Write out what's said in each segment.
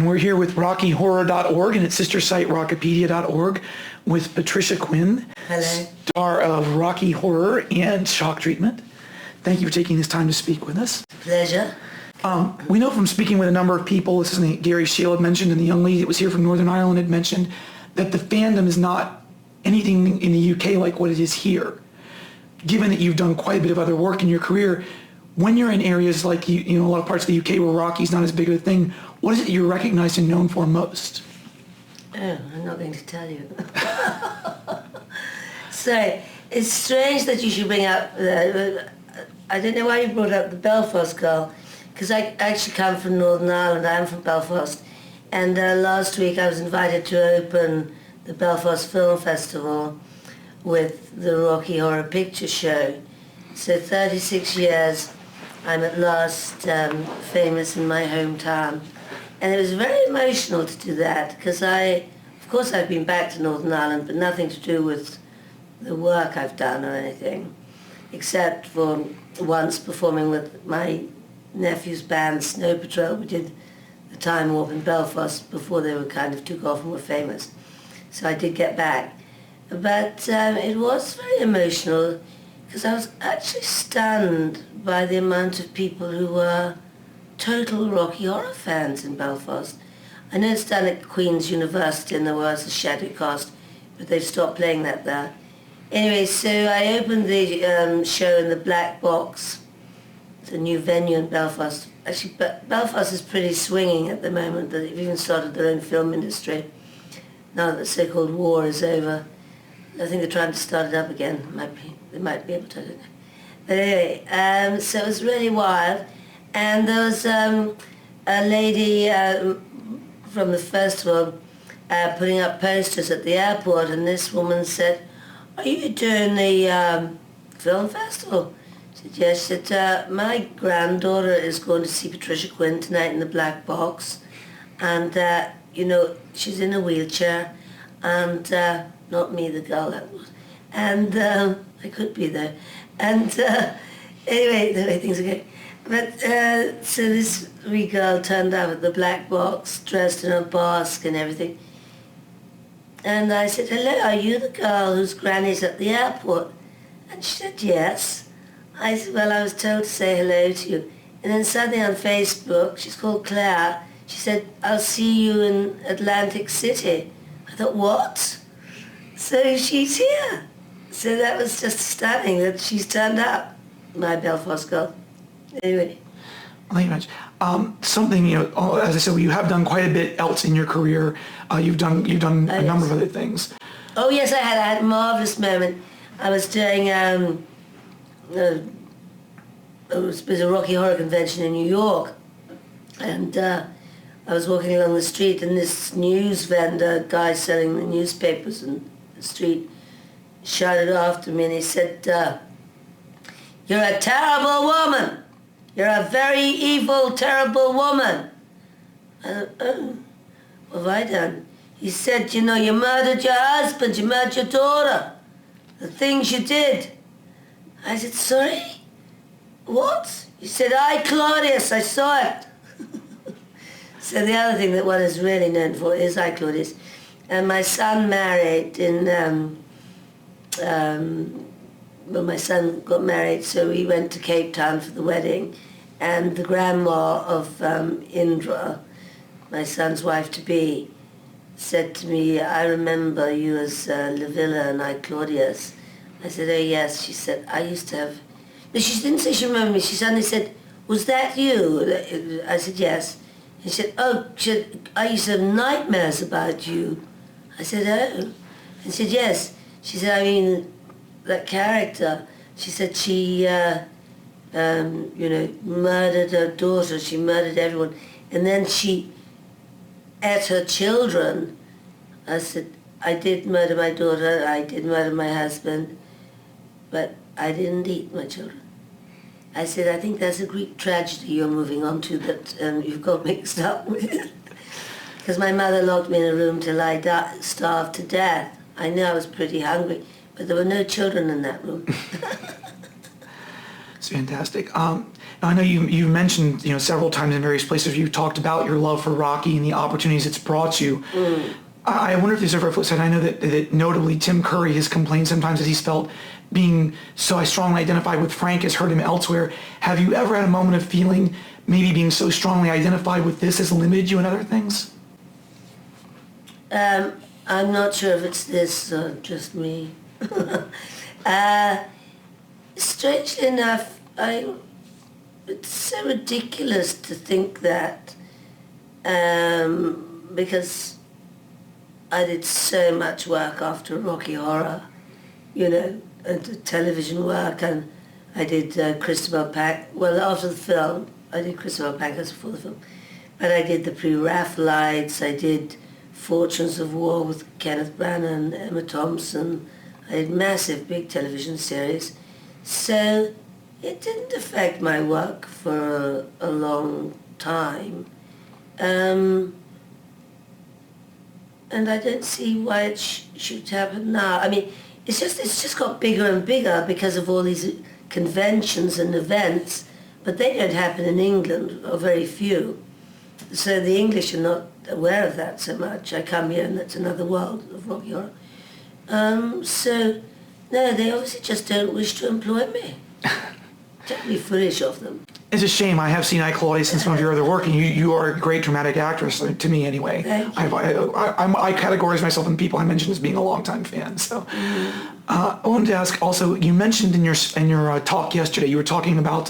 and we're here with RockyHorror.org and its sister site Rockipedia.org with Patricia Quinn, hello, star of Rocky Horror and Shock Treatment. Thank you for taking this time to speak with us. Pleasure. We know from speaking with a number of people, this is Gary Shield had mentioned, and the young lady that was here from Northern Ireland had mentioned, that the fandom is not anything in the UK like what it is here. Given that you've done quite a bit of other work in your career, when you're in areas like a lot of parts of the UK where Rocky's not as big of a thing, what is it you're recognized and known for most? Oh, I'm not going to tell you. So, it's strange that you should bring up, I don't know why you brought up the Belfast girl, because I actually come from Northern Ireland. I'm from Belfast, and last week I was invited to open the Belfast Film Festival with the Rocky Horror Picture Show. So 36 years I'm at last famous in my hometown, and it was very emotional to do that, because of course I've been back to Northern Ireland, but nothing to do with the work I've done or anything, except for once performing with my nephew's band Snow Patrol. We did the Time Warp in Belfast before they were kind of took off and were famous. So I did get back. But it was very emotional, because I was actually stunned by the amount of people who were total Rocky Horror fans in Belfast. I know it's done at Queen's University and there was a shadow cast, but they've stopped playing that there. Anyway, so I opened the show in the Black Box. It's a new venue in Belfast. Actually, Belfast is pretty swinging at the moment. They've even started their own film industry now that the so-called war is over. I think they're trying to start it up again. They might be able to, I don't know. But anyway, so it was really wild. And there was a lady from the festival putting up posters at the airport, and this woman said, "Are you doing the film festival?" I said, yes. She said, "My granddaughter is going to see Patricia Quinn tonight in the Black Box, and she's in a wheelchair, and not me, the girl that was, and I could be there, and anyway, the way things are going." But so this wee girl turned up at the Black Box, dressed in a basque and everything. And I said, "Hello, are you the girl whose granny's at the airport?" And she said, "Yes." I said, "Well, I was told to say hello to you." And then suddenly on Facebook, she's called Claire, she said, "I'll see you in Atlantic City." I thought, what? So she's here. So that was just stunning that she's turned up, my Belfast girl. Anyway. Thank you much. Something, as I said, you have done quite a bit else in your career. You've done a number of other things. Oh yes, I had a marvellous moment. I was doing it was a Rocky Horror convention in New York, and I was walking along the street, and this news vendor, guy selling the newspapers in the street, shouted after me, and he said, "You're a terrible woman. You're a very evil, terrible woman." I thought, "Oh, what have I done?" He said, "You murdered your husband, you murdered your daughter. The things you did." I said, "Sorry? What?" He said, "I, Claudius, I saw it." So the other thing that one is really known for is I, Claudius. And my son married my son got married, so we went to Cape Town for the wedding, and the grandma of Indra, my son's wife-to-be, said to me, "I remember you as Livilla and I, Claudius." I said, "Oh yes." She said, "I used to have..." No, she didn't say she remembered me. She suddenly said, "Was that you?" I said, "Yes." And she said, "Oh," she said, "I used to have nightmares about you." I said, "Oh." And she said, "Yes." She said, "I mean, that character," she said, "she, murdered her daughter, she murdered everyone, and then she ate her children." I said, "I did murder my daughter, I did murder my husband, but I didn't eat my children." I said, "I think that's a Greek tragedy you're moving on to that you've got mixed up with." Because my mother locked me in a room till I starved to death. I knew I was pretty hungry, but there were no children in that room. It's fantastic. Now I know you mentioned, several times in various places you've talked about your love for Rocky and the opportunities it's brought you. I wonder if there's ever a flip side. I know that notably Tim Curry has complained sometimes that he's felt being so strongly identified with Frank has hurt him elsewhere. Have you ever had a moment of feeling maybe being so strongly identified with this has limited you in other things? I'm not sure if it's this or just me. Strangely enough, it's so ridiculous to think that because I did so much work after Rocky Horror, and television work, and I did Christabel Pack. Well, after the film, I did Christabel Packers before the film, but I did the Pre-Raphaelites, I did Fortunes of War with Kenneth Branagh, Emma Thompson. I did massive, big television series. So it didn't affect my work for a long time. And I don't see why it should happen now. I mean, it's just got bigger and bigger because of all these conventions and events, but they don't happen in England, or very few. So the English are not aware of that so much. I come here and that's another world of Rocky Horror. So, no, they obviously just don't wish to employ me. Totally foolish of them. It's a shame. I have seen I, Claudius, and some of your other work, and you are a great dramatic actress, to me anyway. Thank you. I categorize myself in people I mentioned as being a longtime fan. So I wanted to ask also, you mentioned in your talk yesterday, you were talking about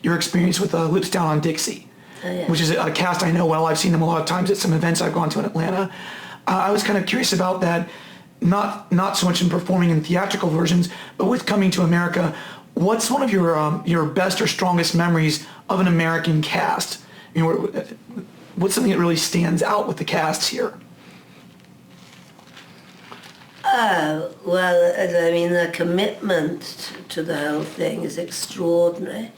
your experience with Lips Down on Dixie, which is a cast I know well. I've seen them a lot of times at some events I've gone to in Atlanta. I was kind of curious about that, not so much in performing in theatrical versions, but with coming to America. What's one of your best or strongest memories of an American cast? What's something that really stands out with the casts here? Well, I mean, the commitment to the whole thing is extraordinary.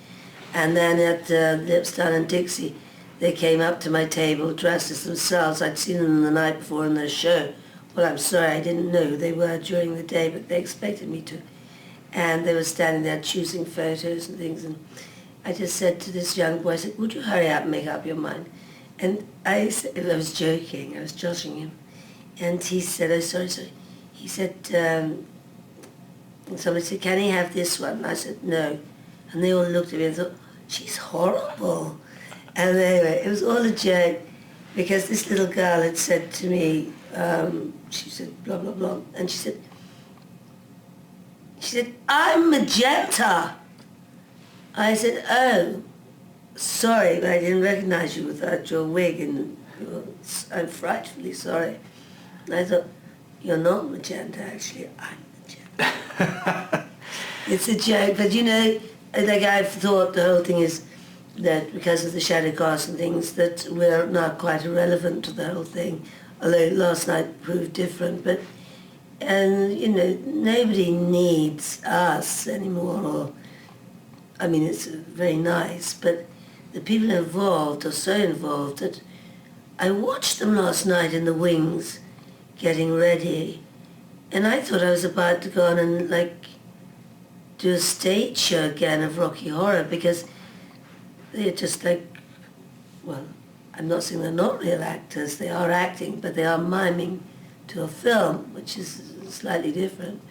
And then at Lips Down in Dixie, they came up to my table dressed as themselves. I'd seen them the night before in their show. Well, I'm sorry, I didn't know who they were during the day, but they expected me to. And they were standing there choosing photos and things. And I just said to this young boy, I said, would you hurry up and make up your mind? And I was joking, I was joshing him. And he said, oh, sorry. He said, somebody said, can he have this one? And I said, no. And they all looked at me and thought, she's horrible. And anyway, it was all a joke because this little girl had said to me, she said, blah, blah, blah. And she said, I'm Magenta. I said, oh, sorry, but I didn't recognize you without your wig, and I'm frightfully sorry. And I thought, you're not Magenta, actually, I'm Magenta. It's a joke, but like I've thought the whole thing is that because of the shadow cast and things, that we're not quite irrelevant to the whole thing, although last night proved different, but nobody needs us anymore. I mean, it's very nice, but the people involved are so involved that I watched them last night in the wings getting ready, and I thought I was about to go on and do a stage show again of Rocky Horror, because they're just well, I'm not saying they're not real actors, they are acting, but they are miming to a film, which is slightly different.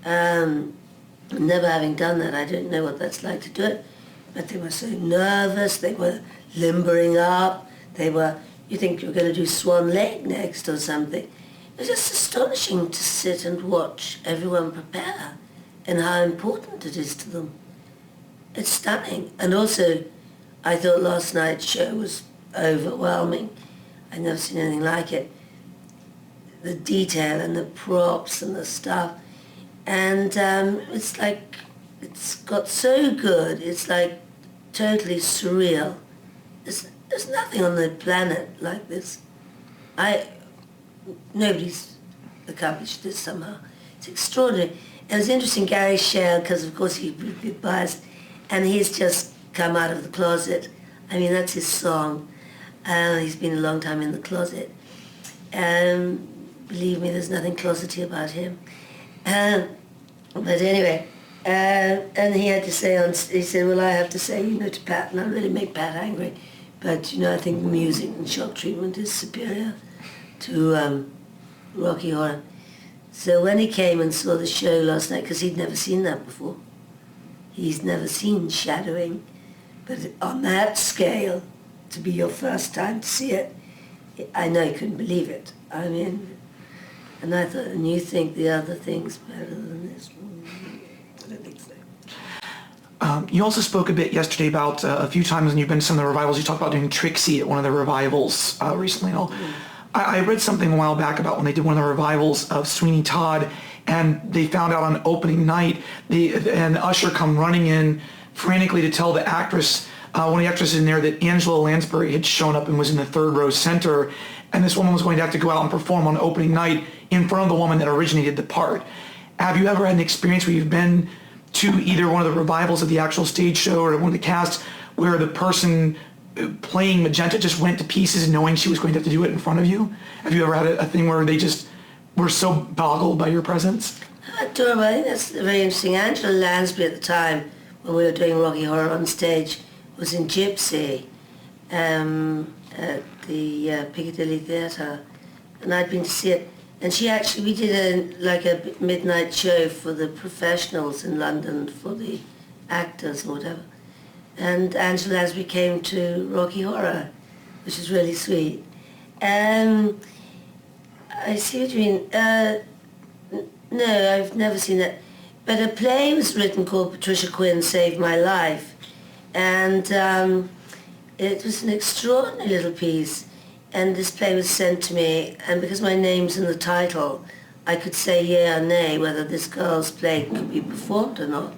Never having done that, I don't know what that's like to do it, but they were so nervous, they were limbering up, you think you were going to do Swan Lake next or something. It was just astonishing to sit and watch everyone prepare and how important it is to them. It's stunning. And also, I thought last night's show was overwhelming. I've never seen anything like it. The detail and the props and the stuff. And it's got so good, it's totally surreal. There's nothing on the planet like this. Nobody's accomplished this somehow. It's extraordinary. And it's interesting, Gary Shell, because of course he'd be biased, and he's just come out of the closet. I mean, that's his song. He's been a long time in the closet. Believe me, there's nothing closety about him. But anyway, And he had to say, he said, well, I have to say, to Pat, and I really make Pat angry, but, I think the music and shock treatment is superior to Rocky Horror. So when he came and saw the show last night, because he'd never seen that before, he's never seen shadowing, but on that scale, to be your first time to see it, I know he couldn't believe it. I mean, and I thought, and you think the other thing's better than this? I don't think so. You also spoke a bit yesterday about a few times when you've been to some of the revivals, you talked about doing Trixie at one of the revivals recently. And all. I read something a while back about when they did one of the revivals of Sweeney Todd, and they found out on opening night, and the usher come running in frantically to tell the actress, one of the actresses in there, that Angela Lansbury had shown up and was in the third row center, and this woman was going to have to go out and perform on opening night in front of the woman that originated the part. Have you ever had an experience where you've been to either one of the revivals of the actual stage show or one of the casts where the person playing Magenta just went to pieces knowing she was going to have to do it in front of you? Have you ever had a thing where they just were so boggled by your presence? Adorable. I think that's very interesting. Angela Lansbury at the time, when we were doing Rocky Horror on stage, was in Gypsy at the Piccadilly Theatre, and I'd been to see it. And we did a midnight show for the professionals in London, for the actors and whatever. And Angela Lansbury came to Rocky Horror, which is really sweet. I see what you mean. No, I've never seen that. But a play was written called Patricia Quinn Saved My Life. And it was an extraordinary little piece. And this play was sent to me, and because my name's in the title, I could say yea or nay whether this girl's play could be performed or not.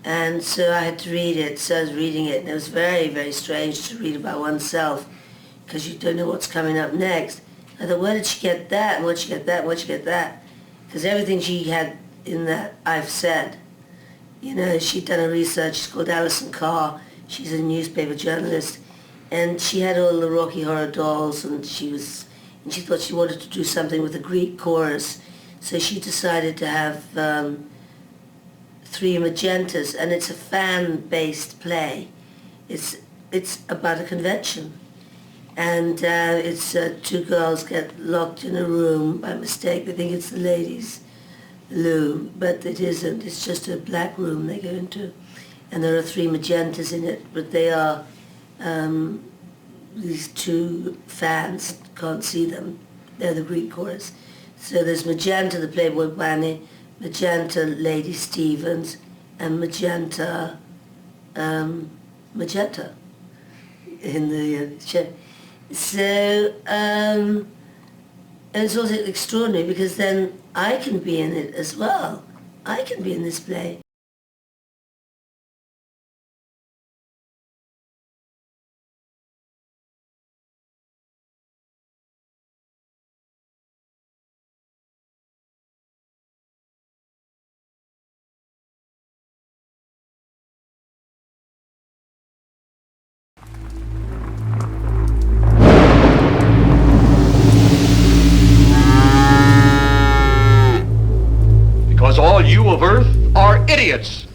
And so I had to read it, so I was reading it, and it was very, very strange to read about oneself, because you don't know what's coming up next. I thought, where did she get that, and where did she get that, and where did she get that? Because everything she had in that, I've said. She'd done a research, she's called Alison Carr, she's a newspaper journalist, and she had all the Rocky Horror dolls, and she thought she wanted to do something with a Greek chorus, so she decided to have 3 Magentas, and it's a fan-based play. It's about a convention, and it's 2 girls get locked in a room by mistake. They think it's the ladies' loo, but it isn't. It's just a black room they go into, and there are 3 Magentas in it, but they are these 2 fans can't see them. They're the Greek chorus. So there's Magenta, the Playboy Bunny, Magenta, Lady Stevens, and Magenta in the show. So it's also extraordinary because then I can be in it as well. I can be in this play. Because all you of Earth are idiots.